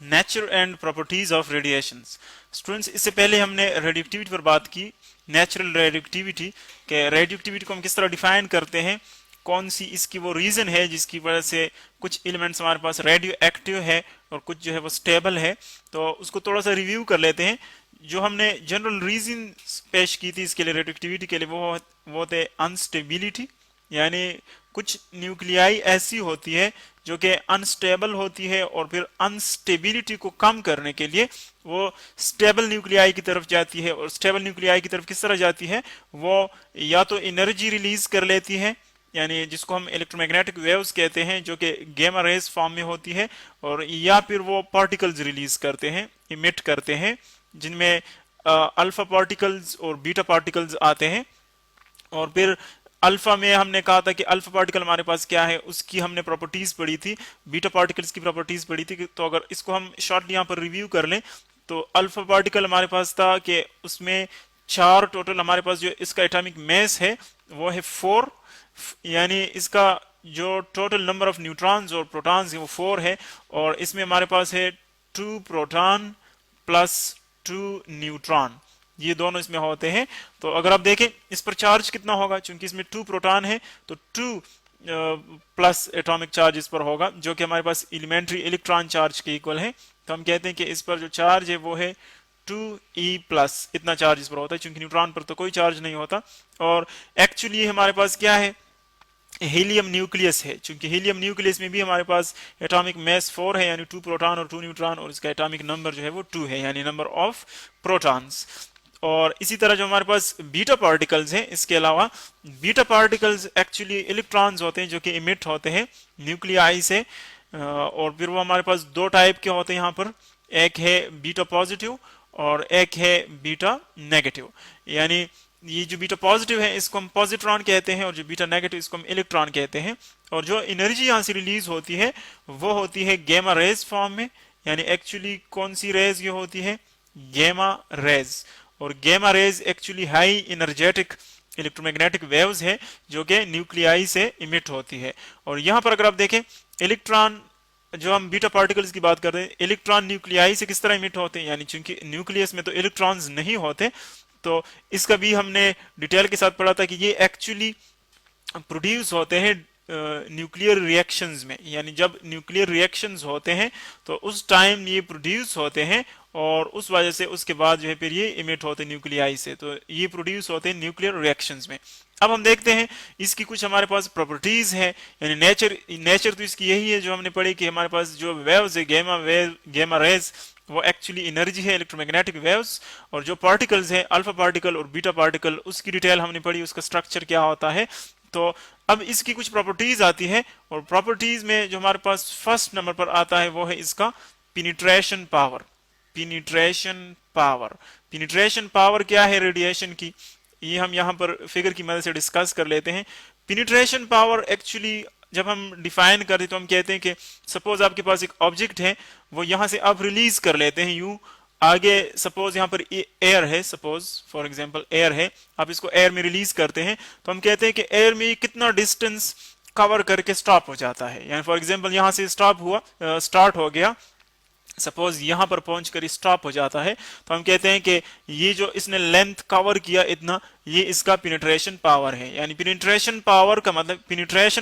Nature and properties of radiations. Students, इससे पहले हमने रेडियोएक्टिविटी पर बात की, नेचुरल रेडियोएक्टिविटी के रेडियोएक्टिविटी को हम किस तरह डिफाइन करते हैं, कौन सी इसकी वो रीजन है जिसकी वजह से कुछ एलिमेंट्स हमारे पास रेडियो एक्टिव है और कुछ जो है वो स्टेबल है। तो उसको थोड़ा सा रिव्यू कर लेते हैं। जो हमने जनरल रीजन पेश की थी इसके लिए रेडियोएक्टिविटी के लिए, वो थे अनस्टेबिलिटी, यानी कुछ न्यूक्लियाई ऐसी होती है जो कि अनस्टेबल होती है और फिर अनस्टेबिलिटी को कम करने के लिए वो स्टेबल न्यूक्लियाई की तरफ जाती है। और स्टेबल न्यूक्लियाई की तरफ किस तरह जाती है, वो या तो एनर्जी रिलीज कर लेती है, यानी जिसको हम इलेक्ट्रोमैग्नेटिक वेव्स कहते हैं, जो कि गेमा रेज फॉर्म में होती है, और या फिर वो पार्टिकल्स रिलीज करते हैं, इमिट करते हैं, जिनमें अल्फा पार्टिकल्स और बीटा पार्टिकल्स आते हैं। और फिर अल्फा में हमने कहा था कि अल्फा पार्टिकल हमारे पास क्या है, उसकी हमने प्रॉपर्टीज पढ़ी थी, बीटा पार्टिकल्स की प्रॉपर्टीज पढ़ी थी। तो अगर इसको हम शॉर्टली यहाँ पर रिव्यू कर लें तो अल्फा पार्टिकल हमारे पास था कि उसमें चार टोटल हमारे पास जो इसका एटॉमिक मास है वो है 4, यानी इसका जो टोटल नंबर ऑफ न्यूट्रॉन्स और प्रोटॉन्स है वो 4 है, और इसमें हमारे पास है 2 प्रोटॉन प्लस 2 न्यूट्रॉन, ये दोनों इसमें होते हैं। तो अगर आप देखें इस पर चार्ज कितना होगा, चूंकि इसमें 2 प्रोटॉन है तो 2 प्लस एटॉमिक चार्ज इस पर होगा, जो कि हमारे पास एलिमेंट्री इलेक्ट्रॉन चार्ज के इक्वल है। तो हम कहते हैं कि इस पर जो चार्ज है वो है 2e+, इतना चार्ज इस पर होता है, चूंकि न्यूट्रॉन पर तो कोई चार्ज नहीं होता। और एक्चुअली हमारे पास क्या है, हीलियम न्यूक्लियस है, चूंकि हीलियम न्यूक्लियस में भी हमारे पास एटॉमिक मास 4 है, यानी 2 प्रोटॉन और 2 न्यूट्रॉन, और इसका एटॉमिक नंबर जो है वो 2 है, यानी नंबर ऑफ प्रोटॉन्स। और इसी तरह जो हमारे पास बीटा पार्टिकल्स हैं, इसके अलावा बीटा पार्टिकल्स एक्चुअली इलेक्ट्रॉन्स होते हैं जो कि इमिट होते हैं न्यूक्लियाई से। और फिर वो हमारे पास दो टाइप के होते हैं यहाँ पर, एक है बीटा पॉजिटिव और एक है बीटा नेगेटिव। यानी ये जो बीटा पॉजिटिव है इसको हम पॉजिट्रॉन कहते हैं, और जो बीटा नेगेटिव इसको हम इलेक्ट्रॉन कहते हैं। और जो एनर्जी यहाँ से रिलीज होती है वो होती है गेमा रेज फॉर्म में, यानी एक्चुअली कौन सी रेज ये होती है, गेमा रेज। और gamma rays actually high energetic electromagnetic waves है जो कि न्यूक्लियाई से इमिट होती है। और यहाँ पर अगर आप देखें इलेक्ट्रॉन, जो हम बीटा पार्टिकल्स की बात कर रहे हैं, इलेक्ट्रॉन न्यूक्लियाई से किस तरह इमिट होते हैं, यानी चूंकि न्यूक्लियस में तो इलेक्ट्रॉन्स नहीं होते, तो इसका भी हमने डिटेल के साथ पढ़ा था कि ये एक्चुअली प्रोड्यूस होते हैं न्यूक्लियर रिएक्शंस में, यानी जब न्यूक्लियर रिएक्शंस होते हैं तो उस टाइम ये प्रोड्यूस होते हैं, और उस वजह से उसके बाद जो है फिर ये इमिट होते हैं न्यूक्लियाई से, तो ये प्रोड्यूस होते हैं न्यूक्लियर रिएक्शंस में। अब हम देखते हैं इसकी कुछ हमारे पास प्रॉपर्टीज है, यानी नेचर तो इसकी यही है जो हमने पढ़ी कि हमारे पास जो वेव्स है गेमा रेज, वो एक्चुअली एनर्जी है, इलेक्ट्रोमैग्नेटिक वेव्स। और जो पार्टिकल्स हैं अल्फा पार्टिकल और बीटा पार्टिकल, उसकी डिटेल हमने पढ़ी, उसका स्ट्रक्चर क्या होता है। तो अब इसकी कुछ प्रॉपर्टीज आती है, और प्रॉपर्टीज में जो हमारे पास फर्स्ट नंबर पर आता है वो है इसका पिनिट्रेशन पावर। पिनिट्रेशन पावर क्या है रेडिएशन की, ये हम यहाँ पर फिगर की मदद से डिस्कस कर लेते हैं। पिनिट्रेशन पावर एक्चुअली जब हम डिफाइन करते तो हम कहते हैं कि सपोज आपके पास एक ऑब्जेक्ट है, वो यहाँ से आप रिलीज कर लेते हैं यूं आगे, सपोज यहाँ पर एयर है, सपोज फॉर एग्जांपल एयर है, आप इसको एयर में रिलीज करते हैं, तो हम कहते हैं कि एयर में कितना डिस्टेंस कवर करके स्टॉप हो जाता है। यानी फॉर एग्जांपल यहाँ से स्टार्ट हो गया, सपोज यहां पर पहुंचकर स्टॉप हो जाता है, तो हम कहते हैं कि ये जो इसने लेंथ कवर किया इतना, ये इसका पिनिट्रेशन पावर है। यानी पिनिट्रेशन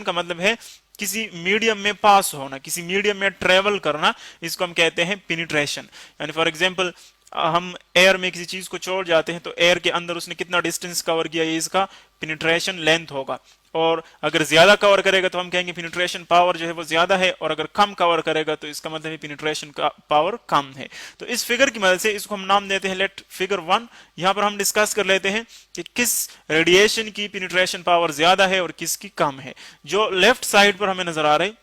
का मतलब है किसी मीडियम में पास होना, किसी मीडियम में ट्रेवल करना, इसको हम कहते हैं पिनिट्रेशन। यानी फॉर एग्जांपल हम एयर में किसी चीज को छोड़ जाते हैं तो एयर के अंदर उसने कितना डिस्टेंस कवर किया, ये इसका पिनिट्रेशन लेंथ होगा। और अगर ज्यादा कवर करेगा तो हम कहेंगे पिनिट्रेशन पावर जो है वो ज्यादा है, और अगर कम कवर करेगा तो इसका मतलब है पिनिट्रेशन का पावर कम है। तो इस फिगर की मदद से इसको हम नाम देते हैं लेट फिगर 1। यहां पर हम डिस्कस कर लेते हैं कि किस रेडिएशन की पिनिट्रेशन पावर ज्यादा है और किसकी कम है। जो लेफ्ट साइड पर हमें नजर आ रहा है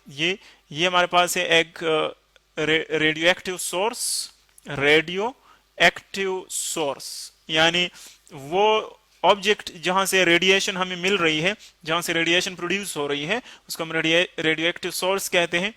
ये हमारे पास है एक रेडियो एक्टिव सोर्स, यानी वो ऑब्जेक्ट जहां से रेडिएशन हमें मिल रही है, जहां से रेडिएशन प्रोड्यूस हो रही है, उसको हम रेडियो एक्टिव सोर्स कहते हैं।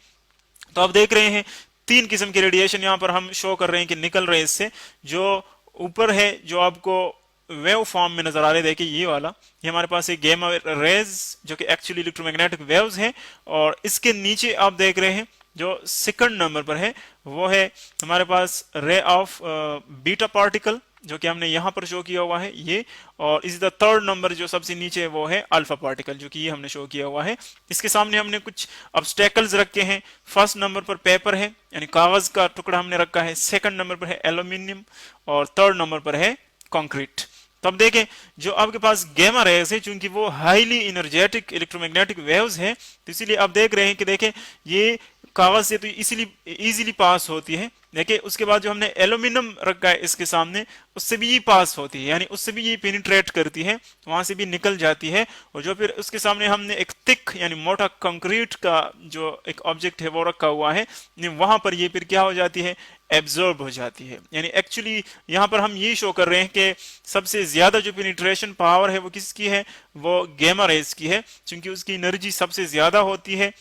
तो आप देख रहे हैं 3 किस्म के रेडिएशन यहां पर हम शो कर रहे हैं कि निकल रहे हैं इससे। जो ऊपर है जो आपको वेव फॉर्म में नजर आ रहे, देखिए ये वाला, ये हमारे पास एक गेमा रेज जो कि एक्चुअली इलेक्ट्रोमैग्नेटिक वेव्स हैं। और इसके नीचे आप देख रहे हैं जो सेकंड नंबर पर है वो है हमारे पास रे ऑफ बीटा पार्टिकल, जो कि हमने यहां पर शो किया हुआ है ये। और इसी तरह थर्ड नंबर जो सबसे नीचे है वो है अल्फा पार्टिकल, जो कि ये हमने शो किया हुआ है। इसके सामने हमने कुछ ऑब्स्टेकल्स रखे हैं। फर्स्ट नंबर पर पेपर है, यानी कागज का टुकड़ा हमने रखा है। सेकंड नंबर पर है एल्यूमिनियम और थर्ड नंबर पर है कंक्रीट। तो अब देखें, जो आपके पास गामा रेज है, चूंकि वो हाईली एनर्जेटिक इलेक्ट्रोमैग्नेटिक वेव्स है, तो इसीलिए आप देख रहे हैं कि देखें ये कागज से तो इजीली पास होती है। देखिए उसके बाद जो हमने एल्यूमिनियम रखा है इसके सामने, उससे भी ये पास होती है, यानी उससे भी ये पेनिट्रेट करती है, वहां से भी निकल जाती है। और जो फिर उसके सामने हमने एक थिक यानी मोटा कंक्रीट का जो एक ऑब्जेक्ट है वो रखा हुआ है, वहां पर ये फिर क्या हो जाती है, एब्जॉर्ब हो जाती है। यानी एक्चुअली यहां पर हम ये शो कर रहे हैं कि सबसे ज्यादा जो पेनिट्रेशन पावर है वो किसकी है, वो गामा रेज की है, क्योंकि उसकी एनर्जी सबसे ज्यादा होती है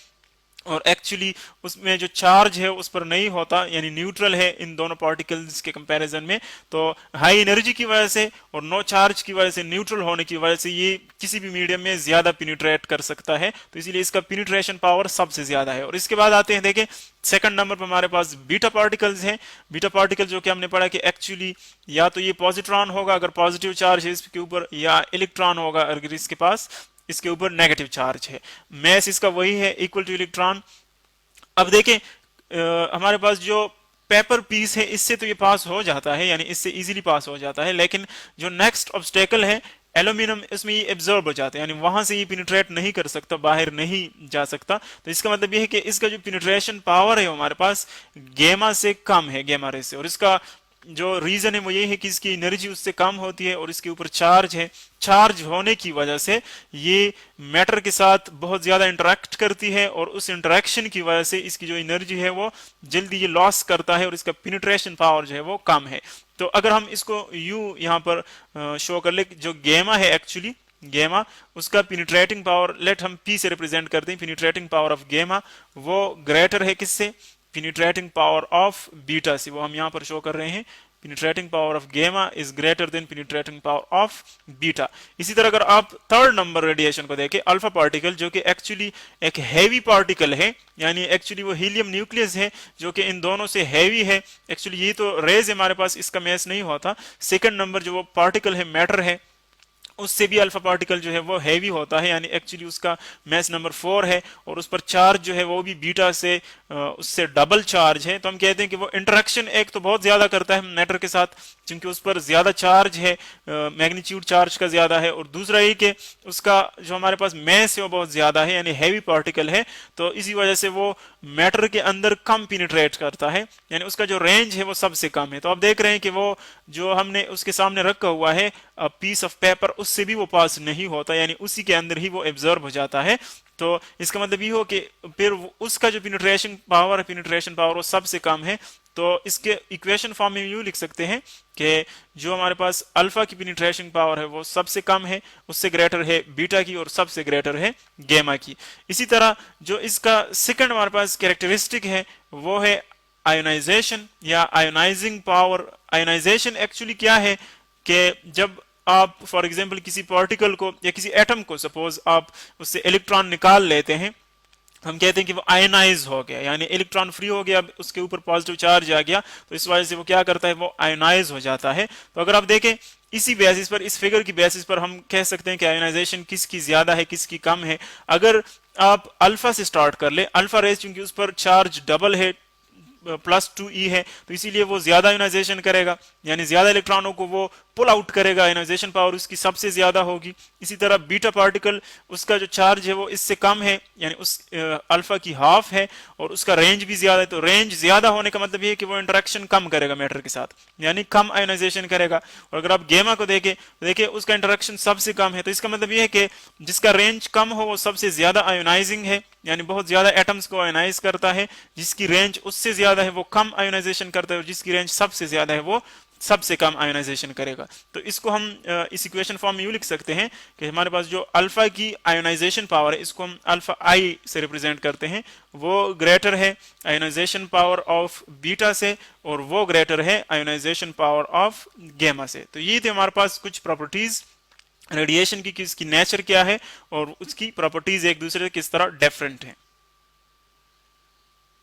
और एक्चुअली उसमें जो चार्ज है उस पर नहीं होता, यानी न्यूट्रल है इन दोनों पार्टिकल्स के कंपैरिजन में। तो हाई एनर्जी की वजह से और नो चार्ज की वजह से, न्यूट्रल होने की वजह से ये किसी भी मीडियम में ज्यादा पेनिट्रेट कर सकता है, तो इसीलिए इसका पेनिट्रेशन पावर सबसे ज्यादा है। और इसके बाद आते हैं, देखें सेकंड नंबर पर हमारे पास बीटा पार्टिकल्स हैं। बीटा पार्टिकल जो कि हमने पढ़ा कि एक्चुअली या तो ये पॉजिट्रॉन होगा अगर पॉजिटिव चार्ज है इसके ऊपर, या इलेक्ट्रॉन होगा अगर इसके पास इसके ऊपर नेगेटिव चार्ज है। मैस इसका वही है, इक्वल टू इलेक्ट्रॉन। अब देखें हमारे पास जो पेपर पीस है इससे तो ये पास हो जाता है, यानी इससे इजीली पास हो जाता है, लेकिन जो नेक्स्ट ऑब्स्टेकल है एल्यूमिनियम, इसमें ये एब्जॉर्ब हो जाता है, यानी वहां से ये पेनिट्रेट नहीं कर सकता, बाहर नहीं जा सकता। तो इसका मतलब ये है कि इसका जो पेनिट्रेशन पावर है हमारे पास गामा से कम है, गामा रे से। और इसका जो रीजन है वो ये है कि इसकी एनर्जी उससे कम होती है और इसके ऊपर चार्ज है। चार्ज होने की वजह से ये मैटर के साथ बहुत ज्यादा इंटरेक्ट करती है और उस इंटरेक्शन की वजह से इसकी जो एनर्जी है वो जल्दी ये लॉस करता है और इसका पेनिट्रेशन पावर जो है वो कम है। तो अगर हम इसको यू यहाँ पर शो कर ले, जो गामा है एक्चुअली गामा, उसका पेनिट्रेटिंग पावर लेट हम पी से रिप्रेजेंट करते हैं, पेनिट्रेटिंग पावर ऑफ गामा वो ग्रेटर है किससे, पेनिट्रेटिंग पावर ऑफ बीटा से। वो हम यहां पर शो कर रहे हैं, penetrating power of gamma is greater than penetrating power of beta. इसी तरह अगर आप थर्ड नंबर रेडिएशन को देखें, अल्फा पार्टिकल, जो कि एक्चुअली एक हैवी पार्टिकल है, यानी एक्चुअली वो हीलियम न्यूक्लियस है जो कि इन दोनों से हैवी है। एक्चुअली ये तो रेज हमारे पास, इसका मैच नहीं होता। सेकंड नंबर जो वो पार्टिकल है, मैटर है, उससे भी अल्फा पार्टिकल जो है वो हैवी होता है, यानी एक्चुअली उसका मैस नंबर 4 है और उस पर चार्ज जो है वो भी बीटा से उससे डबल चार्ज है। तो हम कहते हैं कि वो इंटरेक्शन एक तो बहुत ज्यादा करता है मैटर के साथ, क्योंकि उस पर ज्यादा चार्ज है, मैग्नीट्यूड चार्ज का ज्यादा है, और दूसरा ये कि उसका जो हमारे पास मैस है वो बहुत ज्यादा है, यानी हैवी पार्टिकल है। तो इसी वजह से वो मैटर के अंदर कम पेनिट्रेट करता है, यानी उसका जो रेंज है वो सबसे कम है। तो आप देख रहे हैं कि वो जो हमने उसके सामने रखा हुआ है पीस ऑफ पेपर, उससे भी वो पास नहीं होता, यानी उसी के अंदर ही वो एब्जॉर्ब हो जाता है। तो इसका मतलब ये हो कि फिर उसका जो पेनिट्रेशन पावर वो सबसे कम है। तो इसके इक्वेशन फॉर्म में यूं लिख सकते हैं कि जो हमारे पास अल्फा की पेनिट्रेशन पावर है वो सबसे कम है, उससे ग्रेटर है बीटा की और सबसे ग्रेटर है गामा की। इसी तरह जो इसका सेकंड हमारे पास कैरेक्टरिस्टिक है वो है आयोनाइजेशन या आयोनाइजिंग पावर। आयोनाइजेशन एक्चुअली क्या है कि जब आप फॉर एग्जांपल किसी पार्टिकल को या किसी एटम को सपोज आप उससे इलेक्ट्रॉन निकाल लेते हैं, हम कहते हैं कि वो आयनाइज हो गया, यानी इलेक्ट्रॉन फ्री हो गया, उसके ऊपर पॉजिटिव चार्ज आ गया, तो इस वजह से वो क्या करता है, वो आयनाइज हो जाता है। तो अगर आप देखें इसी बेसिस पर, इस फिगर की बेसिस पर हम कह सकते हैं कि आयोनाइजेशन किसकी ज्यादा है किसकी कम है। अगर आप अल्फा से स्टार्ट कर ले, अल्फा रेज चूंकि उस पर चार्ज डबल है, +2e है, तो इसीलिए वो ज्यादा आयोनाइजेशन करेगा, यानी ज्यादा इलेक्ट्रॉनों को वो पुल आउट करेगा, आयोनाइजेशन पावर उसकी सबसे ज्यादा होगी। इसी तरह बीटा पार्टिकल, उसका जो चार्ज है वो इससे कम है, यानी उस अल्फा की हाफ है और उसका रेंज भी ज्यादा है। तो रेंज ज्यादा होने का मतलब ये है कि वो इंटरेक्शन कम करेगा मैटर के साथ, यानी कम आयोनाइजेशन करेगा। और अगर आप गामा को देखें तो देखिए उसका इंटरेक्शन सबसे कम है। तो इसका मतलब ये है कि जिसका रेंज कम हो वो सबसे ज्यादा आयोनाइजिंग है, यानी बहुत ज्यादा एटम्स को आयोनाइज करता है। जिसकी रेंज उससे ज्यादा है वो कम आयोनाइजेशन करता है और जिसकी रेंज सबसे ज्यादा है वो सबसे कम आयोनाइजेशन करेगा। तो इसको हम इस इक्वेशन फॉर्म में यूं लिख सकते हैं कि हमारे पास जो अल्फा की आयोनाइजेशन पावर है, इसको हम अल्फा आई से रिप्रेजेंट करते हैं, वो ग्रेटर है आयोनाइजेशन पावर ऑफ बीटा से और वो ग्रेटर है आयोनाइजेशन पावर ऑफ गामा से। तो ये थे हमारे पास कुछ प्रॉपर्टीज रेडिएशन की, इसकी नेचर क्या है और उसकी प्रॉपर्टीज एक दूसरे से किस तरह डिफरेंट है।